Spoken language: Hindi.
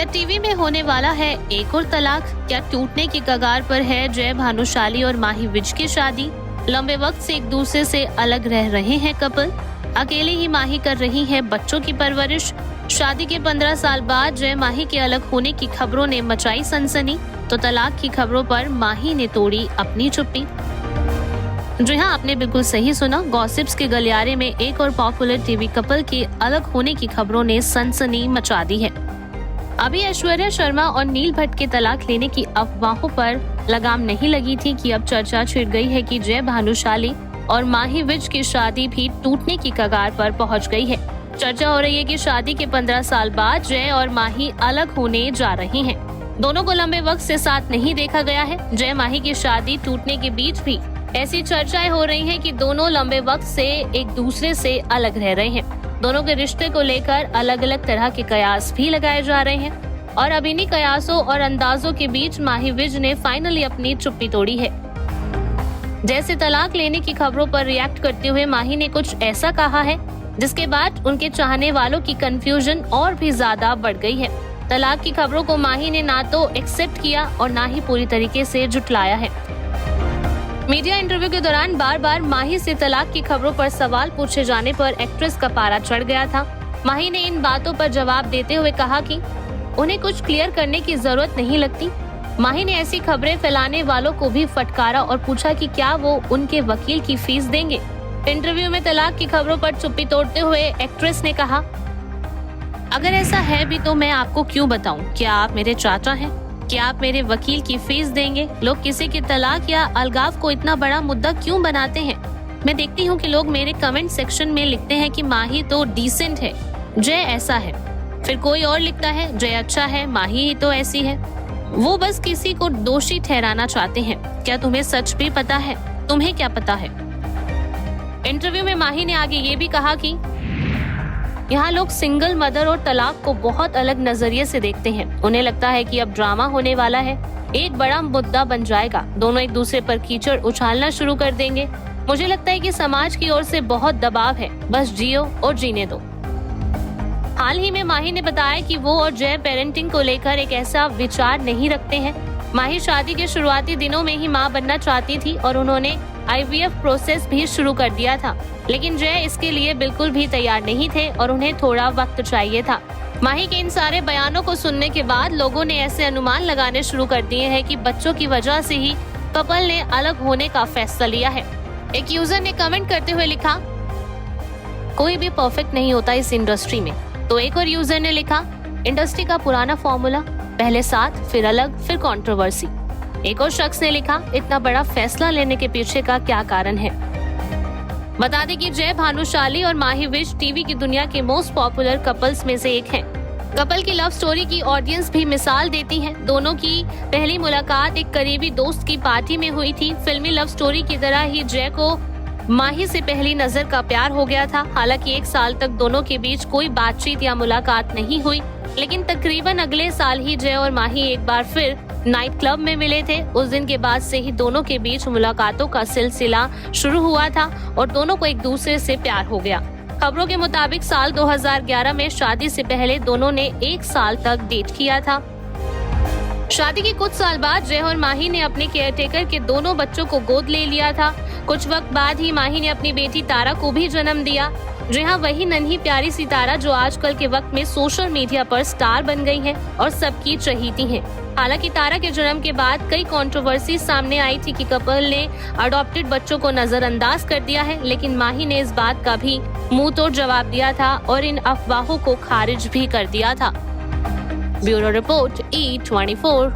क्या टीवी में होने वाला है एक और तलाक? क्या टूटने की कगार पर है जय भानुशाली और माही विज की शादी? लंबे वक्त से एक दूसरे से अलग रह रहे हैं कपल। अकेले ही माही कर रही है बच्चों की परवरिश। शादी के 15 साल बाद जय माही के अलग होने की खबरों ने मचाई सनसनी, तो तलाक की खबरों पर माही ने तोड़ी अपनी चुप्पी। जी हाँ, आपने बिल्कुल सही सुना। गॉसिप्स के गलियारे में एक और पॉपुलर टीवी कपल के अलग होने की खबरों ने सनसनी मचा दी है। अभी ऐश्वर्या शर्मा और नील भट्ट के तलाक लेने की अफवाहों पर लगाम नहीं लगी थी कि अब चर्चा छिड़ गई है कि जय भानुशाली और माही विज की शादी भी टूटने की कगार पर पहुंच गई है। चर्चा हो रही है कि शादी के 15 साल बाद जय और माही अलग होने जा रही हैं। दोनों को लंबे वक्त से साथ नहीं देखा गया है। जय माही की शादी टूटने के बीच भी ऐसी चर्चाएं हो रही हैं कि दोनों लंबे वक्त से एक दूसरे से अलग रह रहे हैं। दोनों के रिश्ते को लेकर अलग अलग तरह के कयास भी लगाए जा रहे हैं और अब इन्हीं कयासों और अंदाजों के बीच माही विज ने फाइनली अपनी चुप्पी तोड़ी है। जैसे तलाक लेने की खबरों पर रिएक्ट करते हुए माही ने कुछ ऐसा कहा है जिसके बाद उनके चाहने वालों की कंफ्यूजन और भी ज्यादा बढ़ गई है। तलाक की खबरों को माही ने ना तो एक्सेप्ट किया और ना ही पूरी तरीके से झुठलाया है। मीडिया इंटरव्यू के दौरान बार बार माही से तलाक की खबरों पर सवाल पूछे जाने पर एक्ट्रेस का पारा चढ़ गया था। माही ने इन बातों पर जवाब देते हुए कहा कि उन्हें कुछ क्लियर करने की जरूरत नहीं लगती। माही ने ऐसी खबरें फैलाने वालों को भी फटकारा और पूछा कि क्या वो उनके वकील की फीस देंगे। इंटरव्यू में तलाक की खबरों पर चुप्पी तोड़ते हुए एक्ट्रेस ने कहा, अगर ऐसा है भी तो मैं आपको क्यों बताऊं? क्या आप मेरे चाचा हैं? क्या आप मेरे वकील की फीस देंगे? लोग किसी के तलाक या अलगाव को इतना बड़ा मुद्दा क्यों बनाते हैं? मैं देखती हूँ कि लोग मेरे कमेंट सेक्शन में लिखते हैं कि माही तो डिसेंट है, जय ऐसा है। फिर कोई और लिखता है जय अच्छा है, माही ही तो ऐसी है। वो बस किसी को दोषी ठहराना चाहते हैं। क्या तुम्हें सच भी पता है? तुम्हें क्या पता है? इंटरव्यू में माही ने आगे ये भी कहा कि यहाँ लोग सिंगल मदर और तलाक को बहुत अलग नजरिए से देखते हैं। उन्हें लगता है कि अब ड्रामा होने वाला है, एक बड़ा मुद्दा बन जाएगा, दोनों एक दूसरे पर कीचड़ उछालना शुरू कर देंगे। मुझे लगता है कि समाज की ओर से बहुत दबाव है, बस जियो और जीने दो। हाल ही में माही ने बताया कि वो और जय पेरेंटिंग को लेकर एक ऐसा विचार नहीं रखते हैं। माही शादी के शुरुआती दिनों में ही माँ बनना चाहती थी और उन्होंने IVF प्रोसेस भी शुरू कर दिया था, लेकिन जय इसके लिए बिल्कुल भी तैयार नहीं थे और उन्हें थोड़ा वक्त चाहिए था। माही के इन सारे बयानों को सुनने के बाद लोगों ने ऐसे अनुमान लगाने शुरू कर दिए हैं कि बच्चों की वजह से ही कपल ने अलग होने का फैसला लिया है। एक यूजर ने कमेंट करते हुए लिखा, कोई भी परफेक्ट नहीं होता इस इंडस्ट्री में। तो एक और यूजर ने लिखा, इंडस्ट्री का पुराना फॉर्मूला, पहले साथ फिर अलग फिर कंट्रोवर्सी। एक और शख्स ने लिखा, इतना बड़ा फैसला लेने के पीछे का क्या कारण है? बता दें कि जय भानुशाली और माही विज टीवी की दुनिया के मोस्ट पॉपुलर कपल्स में से एक हैं। कपल की लव स्टोरी की ऑडियंस भी मिसाल देती है। दोनों की पहली मुलाकात एक करीबी दोस्त की पार्टी में हुई थी। फिल्मी लव स्टोरी की तरह ही जय को माही से पहली नजर का प्यार हो गया था। हालांकि 1 साल तक दोनों के बीच कोई बातचीत या मुलाकात नहीं हुई, लेकिन तकरीबन अगले साल ही जय और माही एक बार फिर नाइट क्लब में मिले थे। उस दिन के बाद से ही दोनों के बीच मुलाकातों का सिलसिला शुरू हुआ था और दोनों को एक दूसरे से प्यार हो गया। खबरों के मुताबिक साल 2011 में शादी से पहले दोनों ने 1 साल तक डेट किया था। शादी के कुछ साल बाद जय और माही ने अपने केयरटेकर के दोनों बच्चों को गोद ले लिया था। कुछ वक्त बाद ही माही ने अपनी बेटी तारा को भी जन्म दिया। जी हाँ, वही नन्ही प्यारी सी तारा जो आजकल के वक्त में सोशल मीडिया पर स्टार बन गई है और सबकी चहीती है। हालांकि तारा के जन्म के बाद कई कंट्रोवर्सी सामने आई थी कि कपल ने अडॉप्टेड बच्चों को नजरअंदाज कर दिया है, लेकिन माही ने इस बात का भी मुंह तोड़ जवाब दिया था और इन अफवाहों को खारिज भी कर दिया था। Bureau report E24।